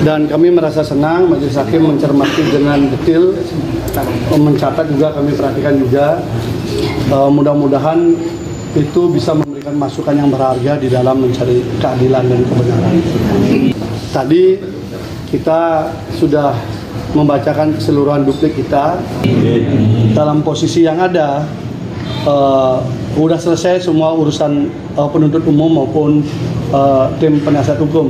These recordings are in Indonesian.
Dan kami merasa senang Majelis Hakim mencermati dengan detail, mencatat juga, kami perhatikan juga. Mudah-mudahan itu bisa memberikan masukan yang berharga di dalam mencari keadilan dan kebenaran. Tadi kita sudah membacakan keseluruhan duplik kita dalam posisi yang ada. Udah selesai semua urusan penuntut umum maupun tim penasihat hukum.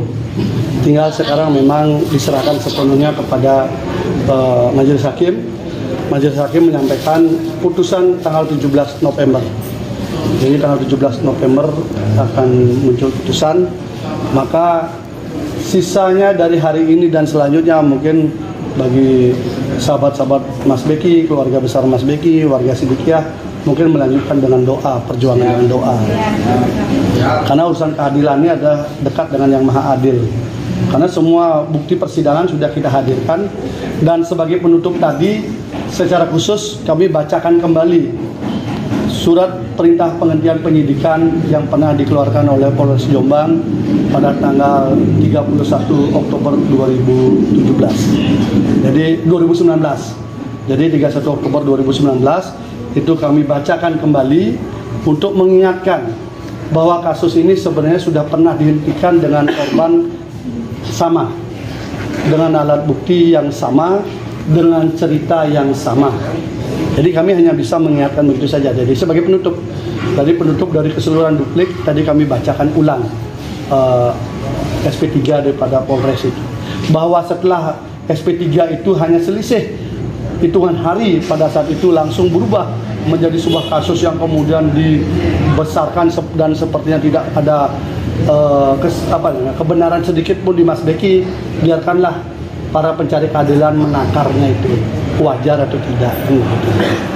Tinggal sekarang memang diserahkan sepenuhnya kepada Majelis Hakim. Majelis Hakim menyampaikan putusan tanggal 17 November. Jadi tanggal 17 November akan muncul putusan. Maka sisanya dari hari ini dan selanjutnya mungkin bagi sahabat-sahabat Mas Beki, keluarga besar Mas Beki, warga Sidikiyah, mungkin melanjutkan dengan doa, perjuangan dengan doa. Karena urusan keadilan ini ada dekat dengan Yang Maha Adil. Karena semua bukti persidangan sudah kita hadirkan, dan sebagai penutup tadi secara khusus kami bacakan kembali surat perintah penghentian penyidikan yang pernah dikeluarkan oleh Polres Jombang pada tanggal 31 Oktober 2017. Jadi 2019. Jadi 31 Oktober 2019 itu kami bacakan kembali untuk mengingatkan bahwa kasus ini sebenarnya sudah pernah dihentikan dengan korban sama, dengan alat bukti yang sama, dengan cerita yang sama. Jadi kami hanya bisa mengingatkan begitu saja. Jadi sebagai penutup, tadi penutup dari keseluruhan duplik, tadi kami bacakan ulang SP3 daripada Polres itu. Bahwa setelah SP3 itu hanya selisih hitungan hari, pada saat itu langsung berubah menjadi sebuah kasus yang kemudian dibesarkan dan sepertinya tidak ada kebenaran sedikit pun di Mas Beki. Biarkanlah para pencari keadilan menakarnya itu wajar atau tidak.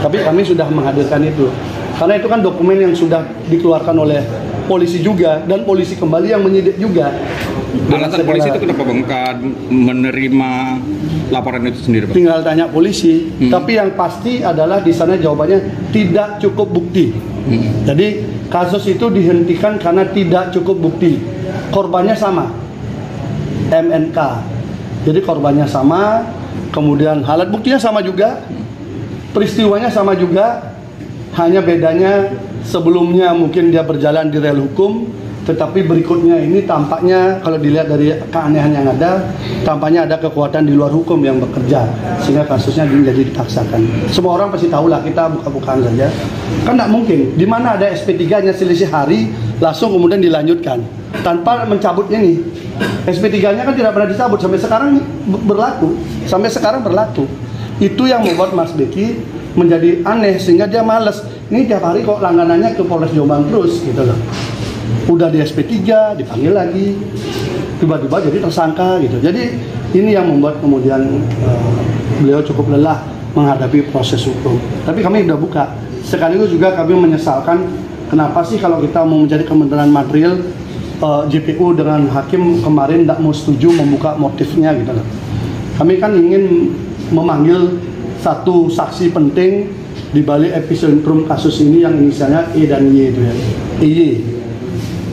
Tapi kami sudah menghadirkan itu karena itu kan dokumen yang sudah dikeluarkan oleh polisi juga, dan polisi kembali yang menyidik juga. Alasan polisi itu kenapa Bang menerima laporan itu sendiri, Bang? Tinggal tanya polisi. Tapi yang pasti adalah di sana jawabannya tidak cukup bukti. Jadi kasus itu dihentikan karena tidak cukup bukti. Korbannya sama, MNK. Jadi korbannya sama, kemudian alat buktinya sama juga, peristiwanya sama juga, hanya bedanya sebelumnya mungkin dia berjalan di rel hukum, tetapi berikutnya ini tampaknya kalau dilihat dari keanehan yang ada, tampaknya ada kekuatan di luar hukum yang bekerja sehingga kasusnya menjadi dipaksakan. Semua orang pasti tahu lah, kita buka-bukaan saja. Kan tidak mungkin, di mana ada SP3-nya selisih hari langsung kemudian dilanjutkan tanpa mencabut ini. SP3-nya kan tidak pernah dicabut sampai sekarang berlaku, sampai sekarang berlaku. Itu yang membuat Mas Beki menjadi aneh sehingga dia males. Ini tiap hari kok langganannya ke Polres Jombang terus gitu loh. Udah di SP3 dipanggil lagi, tiba-tiba jadi tersangka gitu. Jadi ini yang membuat kemudian beliau cukup lelah menghadapi proses hukum. Tapi kami sudah buka. Sekaligus juga kami menyesalkan kenapa sih kalau kita mau mencari kebenaran material, JPU dengan hakim kemarin tidak mau setuju membuka motifnya gitu loh. Kami kan ingin memanggil satu saksi penting di balik epicentrum kasus ini yang inisialnya E dan Y itu ya.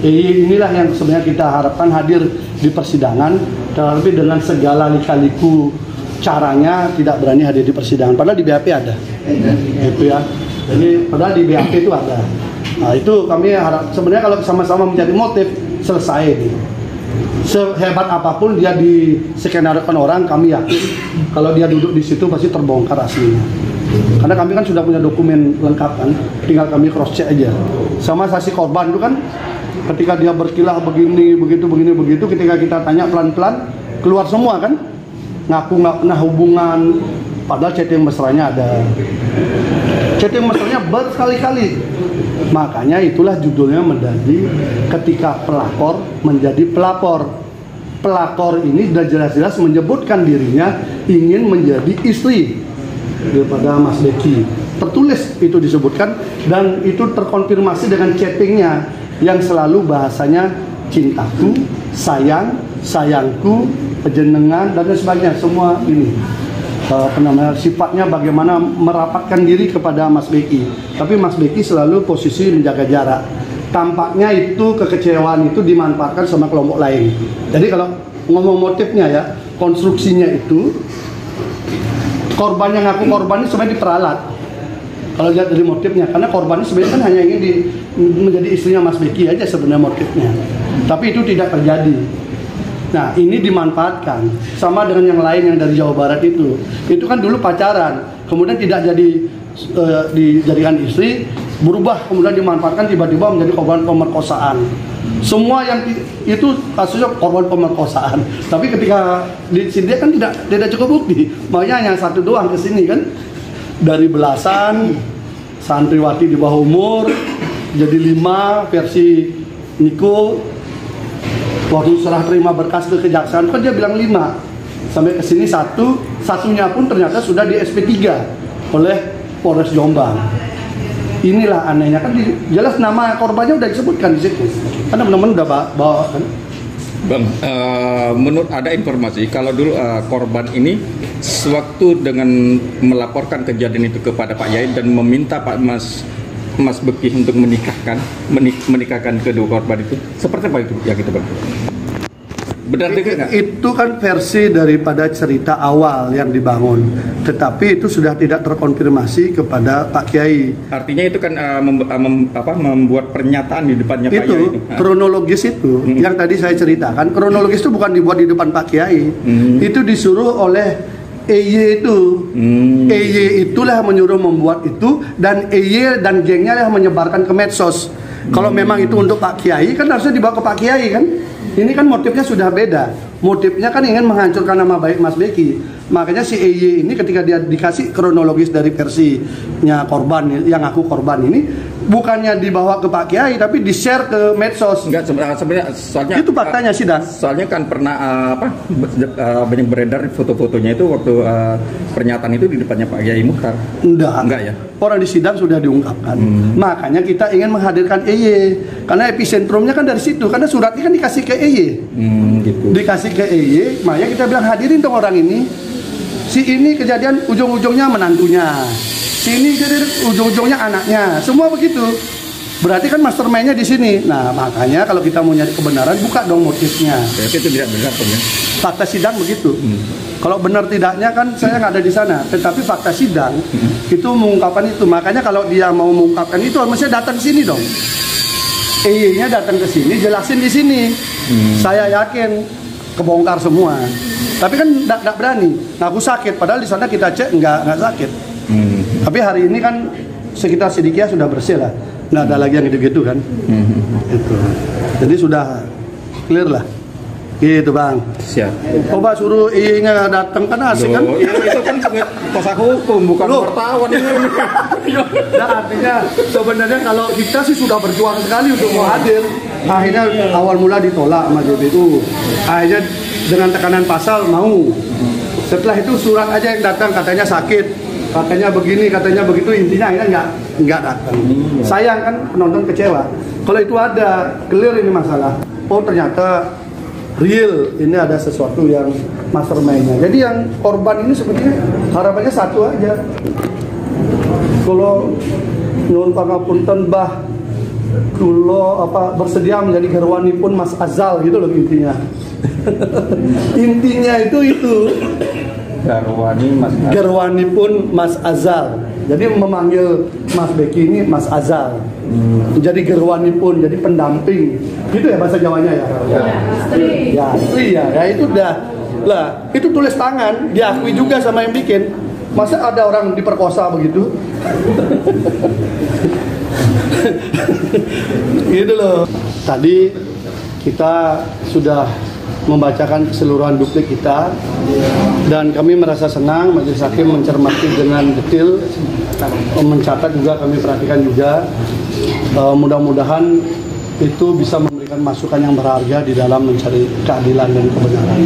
EY inilah yang sebenarnya kita harapkan hadir di persidangan, tetapi dengan segala lika-liku caranya tidak berani hadir di persidangan. Padahal di BAP ada, gitu ya. Jadi padahal di BAP itu ada. Nah itu kami harap sebenarnya kalau sama-sama mencari motif selesai. Gitu. Sehebat apapun dia diskenariokan orang, kami yakin kalau dia duduk di situ pasti terbongkar aslinya. Karena kami kan sudah punya dokumen lengkap kan, tinggal kami cross check aja. Sama saksi korban itu kan, ketika dia berkilah begini, begitu, ketika kita tanya pelan-pelan, keluar semua kan, ngaku nggak pernah hubungan, padahal chatting mesranya ada. Chatting mesranya berkali-kali. Makanya itulah judulnya menjadi ketika pelakor menjadi pelapor. Pelakor ini sudah jelas-jelas menyebutkan dirinya ingin menjadi istri daripada Mas Beki. Tertulis itu disebutkan dan itu terkonfirmasi dengan chattingnya yang selalu bahasanya cintaku, sayang, sayangku, pejenengan dan sebagainya. Semua ini sifatnya bagaimana merapatkan diri kepada Mas Beki. Tapi Mas Beki selalu posisi menjaga jarak. Tampaknya itu kekecewaan itu dimanfaatkan sama kelompok lain. Jadi kalau ngomong motifnya ya, konstruksinya itu korban yang ngaku korban ini sebenarnya diperalat. Kalau lihat dari motifnya, karena korbannya sebenarnya kan hanya ingin menjadi istrinya Mas Beki aja sebenarnya motifnya. Tapi itu tidak terjadi. Nah, ini dimanfaatkan sama dengan yang lain yang dari Jawa Barat itu. Itu kan dulu pacaran, kemudian tidak jadi dijadikan istri, berubah kemudian dimanfaatkan tiba-tiba menjadi korban pemerkosaan. Semua yang itu kasusnya korban pemerkosaan. Tapi ketika di sini kan tidak cukup bukti. Makanya yang satu doang ke sini kan. Dari belasan santriwati di bawah umur jadi 5 versi Niko. Waktu serah terima berkas ke kejaksaan kan dia bilang 5. Sampai ke sini satunya pun ternyata sudah di SP3 oleh Polres Jombang. Inilah anehnya kan jelas nama korbannya udah disebutkan di situ. Karena teman-teman udah bawa kan. Bang, menurut ada informasi kalau dulu korban ini sewaktu dengan melaporkan kejadian itu kepada Pak Yai dan meminta Pak Mas Beki untuk menikahkan kedua korban itu, seperti apa itu yang kita bang? Benar tidak? Itu kan versi daripada cerita awal yang dibangun, tetapi itu sudah tidak terkonfirmasi kepada Pak Kiai. Artinya itu kan membuat pernyataan di depannya Pak Kiai. Itu kronologis itu yang tadi saya ceritakan. Kronologis itu bukan dibuat di depan Pak Kiai. Itu disuruh oleh EY itu. EY itulah menyuruh membuat itu, dan EY dan gengnya yang menyebarkan ke medsos. Kalau memang itu untuk Pak Kiai kan harusnya dibawa ke Pak Kiai kan. Ini kan motifnya sudah beda. Motifnya kan ingin menghancurkan nama baik Mas Beki. Makanya si EY ini ketika dia dikasih kronologis dari versinya korban yang aku korban ini, bukannya dibawa ke Pak Kiai tapi di-share ke medsos. Enggak, sebenarnya soalnya itu faktanya sih, Dan. Soalnya kan pernah banyak beredar foto-fotonya itu waktu pernyataan itu di depannya Pak Kiai Mukhtar. Enggak ya. Orang di sidang sudah diungkapkan. Makanya kita ingin menghadirkan EY karena episentrumnya kan dari situ. Karena suratnya kan dikasih ke EY. Gitu. Dikasih ke EY, makanya kita bilang hadirin dong orang ini. Si ini kejadian ujung-ujungnya menantunya. Si ini kejadian ujung-ujungnya anaknya. Semua begitu. Berarti kan mastermind-nya di sini. Nah, makanya kalau kita mau nyari kebenaran, buka dong motifnya. Berarti itu tidak benar, ya? Fakta sidang begitu. Kalau benar tidaknya kan saya nggak ada di sana. Tetapi fakta sidang itu mengungkapkan itu. Makanya kalau dia mau mengungkapkan itu, mestinya datang ke sini dong. EY-nya datang ke sini, jelasin di sini. Saya yakin kebongkar semua. Tapi kan tidak berani. Ngaku sakit. Padahal di sana kita cek nggak sakit. Tapi hari ini kan sekitar sedikit sudah bersih lah. Nggak ada lagi yang gitu-gitu kan. Itu. Jadi sudah clear lah. Gitu Bang. Siap. Coba suruh EY-nya datang kan asik kan? Iya, itu kan kuasa hukum bukan wartawan ini. Nah, artinya sebenarnya kalau kita sih sudah berjuang sekali untuk mau hadir. Akhirnya awal mula ditolak sama JPU. Akhirnya dengan tekanan pasal mau. Setelah itu surat aja yang datang katanya sakit, katanya begini, katanya begitu, intinya akhirnya nggak datang. Sayang kan penonton kecewa. Kalau itu ada clear ini masalah. Oh ternyata real, ini ada sesuatu yang mastermind-nya. Jadi yang korban ini sebenarnya harapannya satu aja. Kalau nyuwun pangapunten bah kulo bersedia menjadi garwani pun Mas Azal gitu loh intinya. Intinya itu garwani pun Mas Azal. Jadi memanggil Mas Beki ini Mas Azal. Jadi garwani pun, jadi pendamping. Gitu ya bahasa Jawanya ya. Ya, ya itu udah lah. Itu tulis tangan, diakui juga sama yang bikin. Masa ada orang diperkosa begitu? Gitu loh. Tadi kita sudah membacakan keseluruhan duplik kita dan kami merasa senang majelis hakim mencermati dengan detail, mencatat juga, kami perhatikan juga. Mudah-mudahan itu bisa memberikan masukan yang berharga di dalam mencari keadilan dan kebenaran.